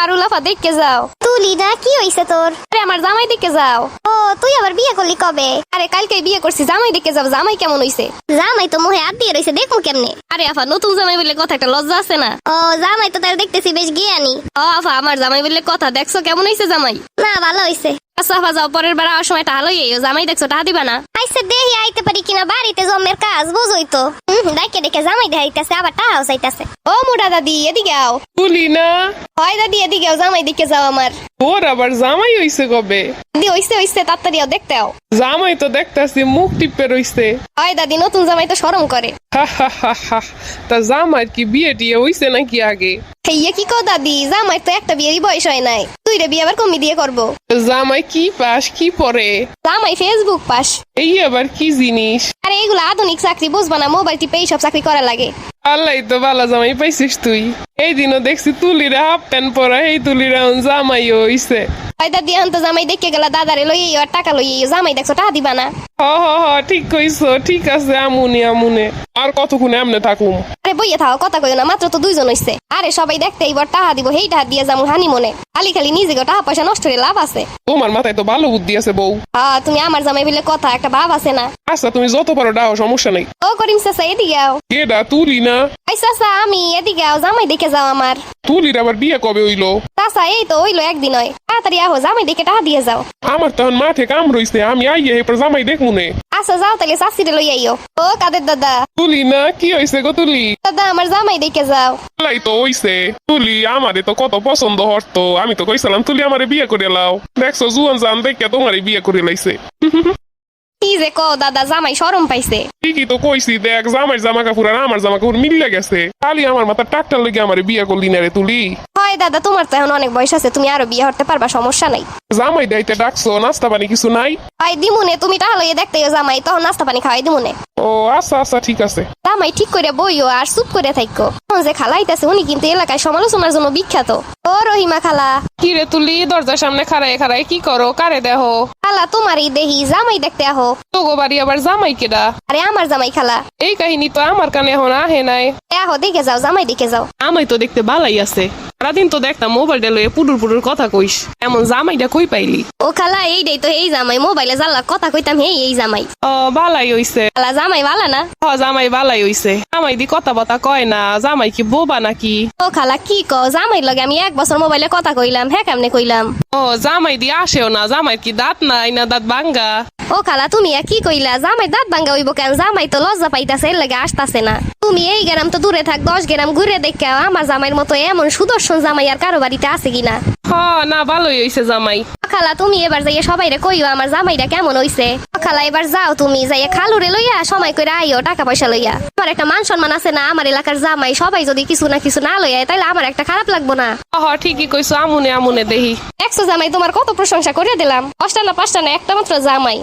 পারুল আফা দেখতে যাও। তুলি না, কি হইছে তোর? আরে আমার জামাই দেখতে যাও। ও, তুই আবার বিয়ে করলি কবে? আরে কালকে বিয়ে করছি, জামাই দেখতে যাও। জামাই কেমন হইছে? জামাই তো মুহে হাত দিয়ে রইছে, দেখমু কেমনে? আরে আফা, নতুন জামাই বলে কথা, একটা লজ্জা আছে না? ও, জামাই তো তার দেখতেছি বেশ জ্ঞানী। ও আফা, আমার জামাই বলে কথা, দেখছো কেমন হইছে জামাই? না, ভালো হইছে। আচ্ছা আফা, যাও, পরের বার আসার সময় টাকা লইয়ে আইও। জামাই দেখছো, টাকা দিবা না? আইসে দেহি আইতে পারি কিনা, বাড়িতে জমের কাজ বুঝই তো। ডাইকে ডেকে জামাই দেখাইতেছে, আবার টাকাও চাইতেছে। ও মোটা দাদি, এদিকে আও। তুলি না, হয় দাদি, এদিকে আও, জামাই দেখে যাও আমার। তোর আবার জামাই হইছে কবে? দাদি হইছে হইছে, তাড়াতাড়ি আও, দেখতে আও। জামাই তো দেখতাছি মুখ টিপে রইছে। হয় দাদি, নতুন জামাই তো শরম করে। হা হা হা হা। তা জামাই কি বিয়ে টিয়ে হইছে নাকি আগে? হেইয়া কি কও দাদি, জামাই তো একটা বিয়েরই বয়স হয় নাই। তুইরে বিয়ে আবার কমি দিয়ে করবো। জামাই কি পাস, কি পরে? জামাই ফেসবুক পাস। এই আবার কি জিনিস? আরে এগুলো আধুনিক চাকরি, বুঝবা না? মোবাইল টিপে এইসব চাকরি করা লাগে। আল্লাহ তো বালা জামাই পাইছিস তুই। এই দিনও দেখছি তুলিরা হাফ প্যান্ট পরা, এই তুলিরা জামাই হইছে। হয় দাদি, এখন তো জামাই দেখে গেলা, দাদারে লইয়ে আর টাকা লইয়ে জামাই দেখছো, টাকা দিবা না? হ হ হ, ঠিক কইছো, ঠিক আছে, আমুনে আমুনে। আর কতক্ষণ এমনে থাকুম? আরে বইয়ে থাও, কথা কইও না, মাত্র তো 2 জন হইছে। আরে সবাই দেখতে এইবার টাকা দিব, হেই টাকা দিয়ে যাবো হানি মনে। খালি খালি নিজে টাকা পয়সা নষ্ট করে লাভ আছে? তোমার মাথায় তো ভালো বুদ্ধি আছে বউ। হ্যাঁ, তুমি আমার জামাই বলে কথা, একটা ভাব আছে না? আচ্ছা, তুমি যত পারো ডাও, সমস্যা নেই। ও করিম চাচা, এদিকে আও। কেডা তুলি না? এই চাচা, আমি, এদিকে আও, জামাই দেখে যাও আমার। তুলির আবার বিয়ে কবে হইলো? চাচা এই তো হইলো একদিন হয়, তাড়াতাড়ি আহো, জামাই দেখে টাকা দিয়ে যাও। আমার তখন মাঠে কাম রইছে, আমি আইয়ে এরপর জামাই দেখমুনে। আচ্ছা যাও তাহলে, চাষিরে লই আইও। ও কাদের দাদা। তুলি না, কি হইছে গো তুলি? দাদা আমার জামাই দেখে যাও। লাই তো হইছে। তুলি আমারে তো কত পছন্দ হতো, আমি তো কইছিলাম তুলি আমারে বিয়ে করে লাও। দেখছো জুয়ান জান দেখে তোমারে বিয়ে করে লাইছে। কি যে কও দাদা, জামাই শরম পাইছে। ঠিকই তো কইছি, দেখ জামাই জামা কাপড় আর আমার জামা কাপড় মিলে গেছে। খালি আমার মাথা টাকটার লেগে আমারে বিয়ে করলি না রে তুলি। হয় দাদা, তোমার তো এখন অনেক বয়স আছে, তুমি আরো বিয়ে করতে পারবা, সমস্যা নাই। জামাই দাইতে ডাকছো, নাস্তা পানি কিছু নাই? হয় দিমুনে, তুমি টাকা লইয়ে দেখতে জামাই, তখন নাস্তা পানি খাওয়াই দিমুনে। ও আচ্ছা আচ্ছা, ঠিক আছে। জামাই ঠিক করে বইও আর চুপ করে থাকো। এখন যে খালাইতেছে উনি কিন্তু এলাকায় সমালোচনার জন্য বিখ্যাত। ও রহিমা খালা। কি রে তুলি, দরজার সামনে খাড়ায় খাড়ায় কি করো? কারে দেহ? খালা তোমারই দেহি, জামাই দেখতে আহো। তোগো বাড়ি আবার জামাই কেডা? আরে আমার জামাই খালা। এই কাহিনী তো আমার কানে এখন আহে নাই। আহো দেখে যাও, জামাই দেখে যাও। আমাই তো দেখতে বালাই আছে, সারাদিন তো দেখতাম মোবাইলটা লয়ে পুডুর পুডুর কথা কইস, এমন জামাইটা কই পাইলি? ও খালা, এইটাই তো এই জামাই, মোবাইলে জানলা কথা কইতাম, এই জামাই। ও বালাই হইছে। খালা জামাই ভালা না? হ, জামাই বালাই হইছে। জামাই দি কথা বতা কয় না, জামাই কি বোবা নাকি? ও খালা কি কও, জামাই লগে আমি 1 বছর মোবাইলে কথা কইলাম, হ্যাঁ কেমনে কইলাম? ও জামাই দি আসেও না, জামাই কি দাঁত নাই না দাঁত ভাঙ্গা? ও খালা তুমি কি কইলা, জামাই দাঁত ভাঙ্গা হইব কেন? জামাই তো লজ্জা পাইতাছে, এর লাগে আসতাছে না। তুমি এই গ্রাম তো দূরে থাক, 10 গ্রাম ঘুরে দেখে আমার জামাইয়ের মতো এমন সুদর্শন জামাই আর কারো বাড়িতে আছে কিনা। হ না, ভালোই হইছে জামাই। খালা তুমি এবার যাইয়া সবাইরে কইও আমার জামাইটা কেমন হইছে। খালা এবার যাও তুমি, যাইয়া খালুরে লইয়া সময় করে আইও, টাকা পয়সা লইয়া। আমার একটা মান সম্মান আছে না, আমার এলাকার জামাই সবাই যদি কিছু না কিছু না লইয়া তাইলে আমার একটা খারাপ লাগবো না। হ ঠিকই কইছো, আমুনে আমুনে দেহি। 100 জামাই তোমার কত প্রশংসা করে দিলাম, 5টা না 5টা না, একটা মাত্র জামাই।